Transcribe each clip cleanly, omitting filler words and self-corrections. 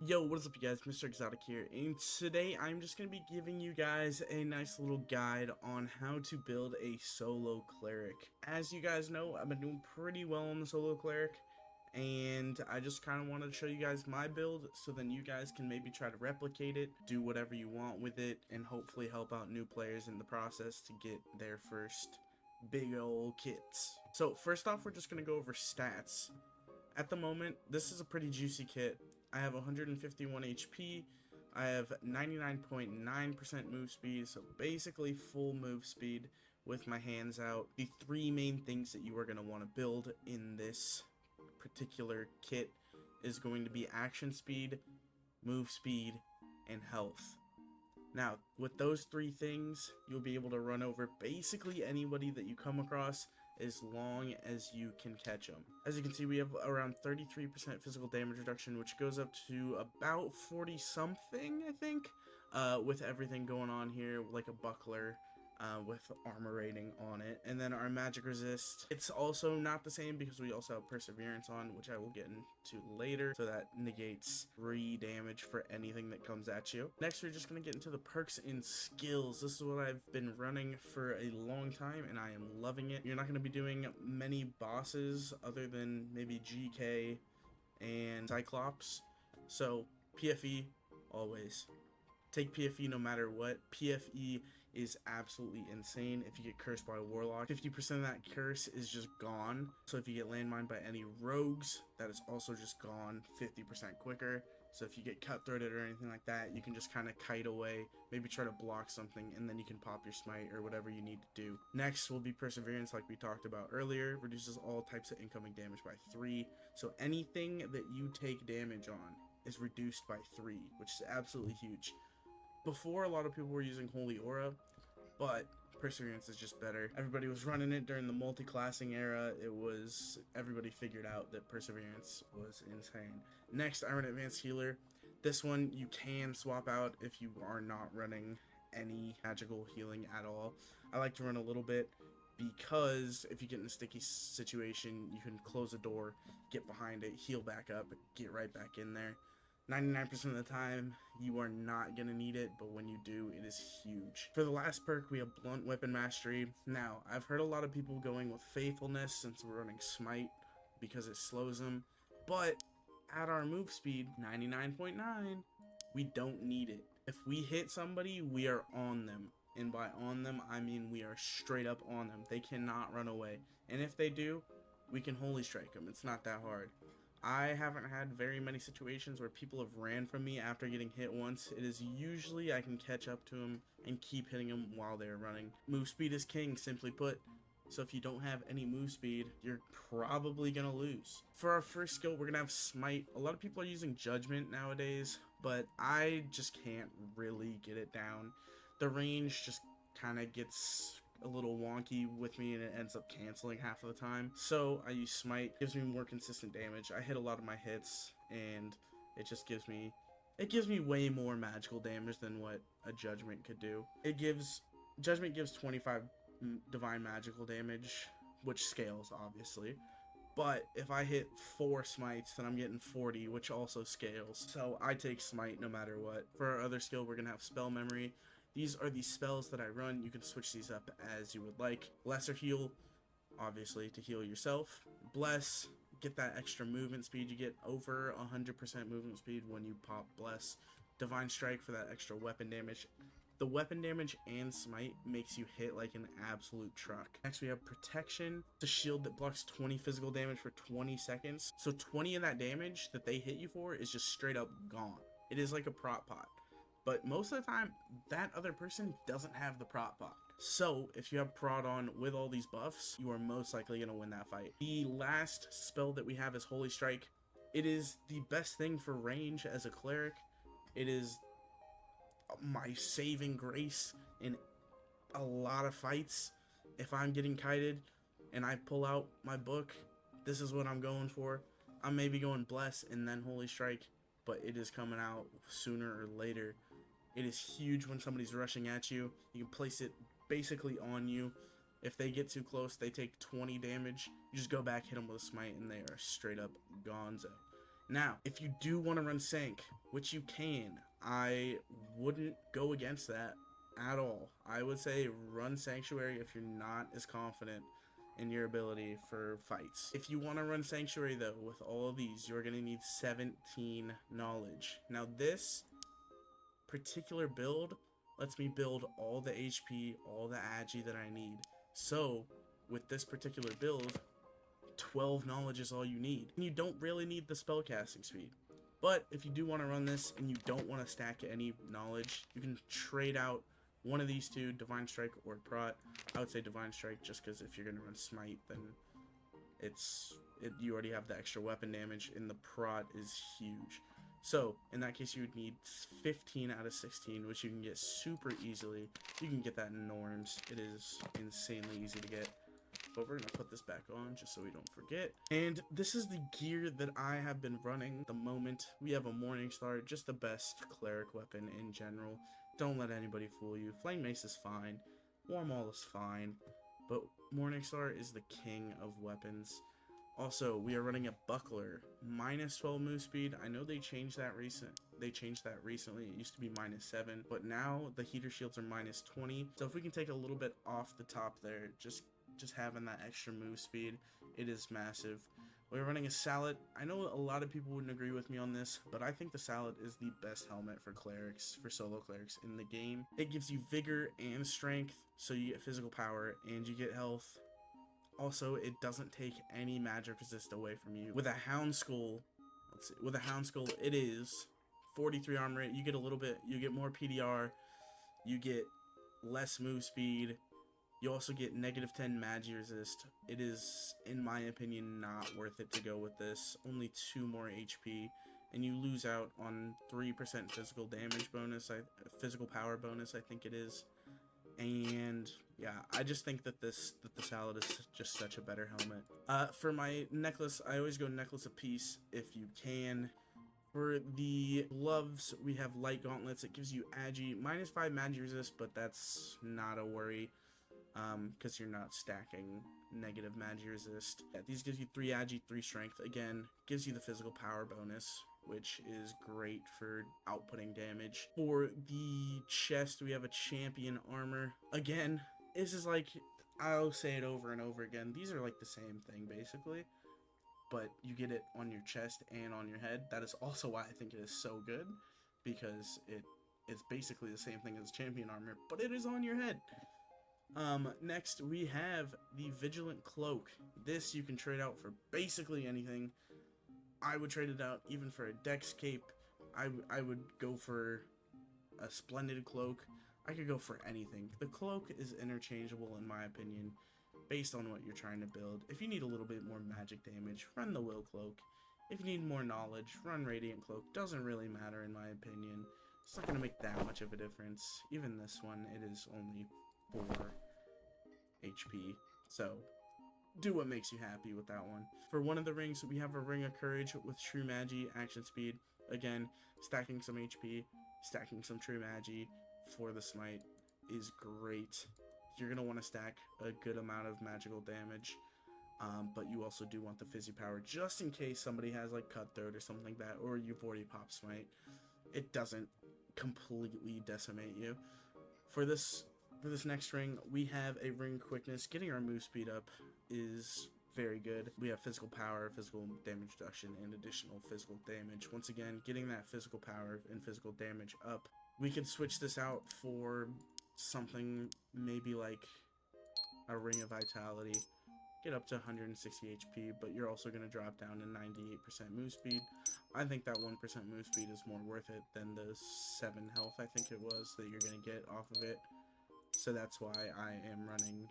Yo, what is up you guys, Mr.Exotic here, and today I'm just going to be giving you guys a nice little guide on how to build a solo cleric. As you guys know, I've been doing pretty well on the solo cleric, and I just kind of wanted to show you guys my build, so then you guys can maybe try to replicate it, do whatever you want with it, and hopefully help out new players in the process to get their first big old kits. So first off, we're just going to go over stats. At the moment, this is a pretty juicy kit. I have 151 HP, I have 99.9% move speed, so basically full move speed with my hands out. The three main things that you are going to want to build in this particular kit is going to be action speed, move speed, and health. Now, with those three things, you'll be able to run over basically anybody that you come across as long as you can catch them. As you can see, we have around 33% physical damage reduction, which goes up to about 40 something, I think, with everything going on here, like a buckler with armor rating on it. And then our magic resist, it's also not the same because we also have perseverance on, which I will get into later, so that negates 3 damage for anything that comes at you. Next, we're just going to get into the perks and skills. This is what I've been running for a long time, and I am loving it. You're not going to be doing many bosses other than maybe GK and Cyclops, so PFE always. Take PFE no matter what. PFE is absolutely insane. If you get cursed by a warlock, 50% of that curse is just gone. So if you get landmined by any rogues, that is also just gone 50% quicker. So if you get cutthroated or anything like that, you can just kind of kite away, maybe try to block something, and then you can pop your smite or whatever you need to do. Next will be perseverance, like we talked about earlier. Reduces all types of incoming damage by 3. So anything that you take damage on is reduced by 3, which is absolutely huge. Before, a lot of people were using Holy Aura, but perseverance is just better. Everybody was running it during the multi-classing era. Everybody figured out that perseverance was insane. Next, I run advanced healer. This one you can swap out if you are not running any magical healing at all. I like to run a little bit because if you get in a sticky situation, you can close a door, get behind it, heal back up, get right back in there. 99% of the time, you are not going to need it, but when you do, it is huge. For the last perk, we have Blunt Weapon Mastery. Now, I've heard a lot of people going with Faithfulness since we're running Smite because it slows them, but at our move speed, 99.9, we don't need it. If we hit somebody, we are on them. And by on them, I mean we are straight up on them. They cannot run away. And if they do, we can Holy Strike them. It's not that hard. I haven't had very many situations where people have ran from me after getting hit once. It is usually I can catch up to them and keep hitting them while they're running. Move speed is king, simply put. So if you don't have any move speed, you're probably going to lose. For our first skill, we're going to have Smite. A lot of people are using Judgment nowadays, but I just can't really get it down. The range just kind of gets a little wonky with me and it ends up canceling half of the time. So I use Smite. Gives me more consistent damage. I hit a lot of my hits and it just gives me way more magical damage than what a Judgment could do. Judgment gives 25 divine magical damage, which scales obviously. But if I hit 4 smites, then I'm getting 40, which also scales. So I take Smite no matter what. For our other skill, we're going to have Spell Memory. These are the spells that I run. You can switch these up as you would like. Lesser Heal, obviously, to heal yourself. Bless, get that extra movement speed. You get over 100% movement speed when you pop Bless. Divine Strike for that extra weapon damage. The weapon damage and Smite makes you hit like an absolute truck. Next, we have Protection. It's a shield that blocks 20 physical damage for 20 seconds. So 20 of that damage that they hit you for is just straight up gone. It is like a prop pot. But most of the time, that other person doesn't have the prop pot. So, if you have prod on with all these buffs, you are most likely going to win that fight. The last spell that we have is Holy Strike. It is the best thing for range as a cleric. It is my saving grace in a lot of fights. If I'm getting kited and I pull out my book, this is what I'm going for. I'm maybe going Bless and then Holy Strike, but it is coming out sooner or later. It is huge when somebody's rushing at you. You can place it basically on you. If they get too close, they take 20 damage. You just go back, hit them with a smite, and they are straight up gonzo. Now, if you do want to run Sank, which you can, I wouldn't go against that at all. I would say run Sanctuary if you're not as confident in your ability for fights. If you want to run Sanctuary though, with all of these, you're going to need 17 knowledge. Now this particular build lets me build all the HP, all the agi that I need. So with this particular build, 12 knowledge is all you need. And you don't really need the spellcasting speed. But if you do want to run this and you don't want to stack any knowledge, you can trade out one of these two, Divine Strike or Prot. I would say Divine Strike just because if you're going to run Smite, then you already have the extra weapon damage, and the Prot is huge. So in that case, you would need 15 out of 16, which you can get super easily. You can get that in Norms. It is insanely easy to get. But we're going to put this back on just so we don't forget. And this is the gear that I have been running the moment. We have a Morningstar, just the best cleric weapon in general. Don't let anybody fool you. Flame Mace is fine. Warm All is fine. But Morningstar is the king of weapons. Also, we are running a Buckler, minus 12 move speed. I know they changed that recently. It used to be minus 7, but now the heater shields are minus 20. So if we can take a little bit off the top there, just having that extra move speed, it is massive. We're running a Salad. I know a lot of people wouldn't agree with me on this, but I think the Salad is the best helmet for clerics, for solo clerics in the game. It gives you vigor and strength, so you get physical power and you get health. Also, it doesn't take any magic resist away from you. With a Hound Skull, it is 43 armor rate. You get a little bit, you get more PDR, you get less move speed. You also get negative 10 magi resist. It is, in my opinion, not worth it to go with this. Only 2 more HP, and you lose out on 3% physical damage bonus, physical power bonus, I think it is. And yeah, I just think that the Salad is just such a better helmet. For my necklace, I always go necklace of peace if you can. For the gloves, we have light gauntlets. It gives you agi, minus 5 magi resist, but that's not a worry. Because you're not stacking negative magi resist. Yeah, these gives you 3 agi, 3 strength. Again, gives you the physical power bonus, which is great for outputting damage. For the chest, we have a champion armor. Again, this is like, I'll say it over and over again, these are like the same thing basically, but you get it on your chest and on your head. That is also why I think it is so good, because it's basically the same thing as champion armor, but it is on your head. Next we have the Vigilant Cloak. This you can trade out for basically anything. I would trade it out even for a Dex Cape. I would go for a Splendid Cloak. I could go for anything. The cloak is interchangeable in my opinion, based on what you're trying to build. If you need a little bit more magic damage, run the Will Cloak. If you need more knowledge, run Radiant Cloak. Doesn't really matter in my opinion. It's not going to make that much of a difference. Even this one, it is only 4 HP. So, do what makes you happy with that one. For one of the rings, we have a Ring of Courage with True Magi, action speed. Again, stacking some HP, stacking some True Magi for the Smite is great. You're going to want to stack a good amount of magical damage. But you also do want the fizzy power, just in case somebody has like Cutthroat or something like that, or you've already popped Smite. It doesn't completely decimate you. For this next ring, we have a Ring Quickness. Getting our move speed up is very good. We have physical power, physical damage reduction, and additional physical damage. Once again, getting that physical power and physical damage up. We could switch this out for something maybe like a Ring of Vitality. Get up to 160 HP, but you're also going to drop down to 98% move speed. I think that 1% move speed is more worth it than the 7 health, I think it was, that you're going to get off of it. So that's why I am running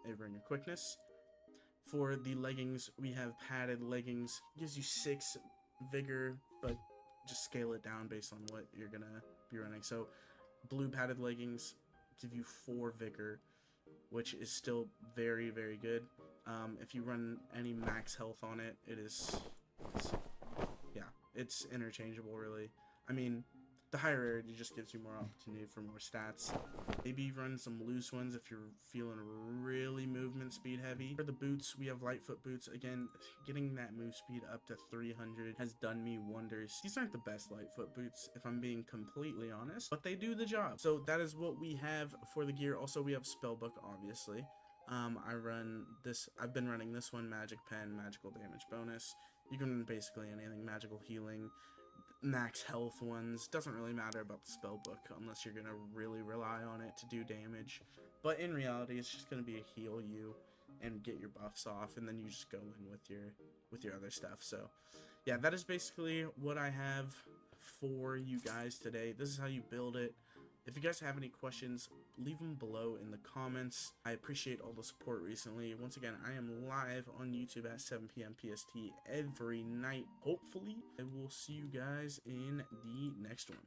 a Ring of Quickness. For the leggings, we have padded leggings. Gives you 6 vigor, but just scale it down based on what you're going to be running. So blue padded leggings give you 4 vigor, which is still very, very good. If you run any max health on it, it's interchangeable, really. I mean, The higher rarity just gives you more opportunity for more stats. Maybe run some loose ones if you're feeling really movement speed heavy. For the boots, we have Lightfoot boots. Again, getting that move speed up to 300 has done me wonders. These aren't the best Lightfoot boots, if I'm being completely honest, but they do the job. So that is what we have for the gear. Also, we have Spellbook, obviously. I've been running this one, Magic Pen, magical damage bonus. You can run basically anything, magical healing, max health ones. Doesn't really matter about the spell book unless you're gonna really rely on it to do damage, but in reality it's just gonna be a heal you and get your buffs off, and then you just go in with your other stuff. So yeah, that is basically what I have for you guys today. This is how you build it. If you guys have any questions, leave them below in the comments. I appreciate all the support recently. Once again, I am live on YouTube at 7 p.m. PST every night. Hopefully, I will see you guys in the next one.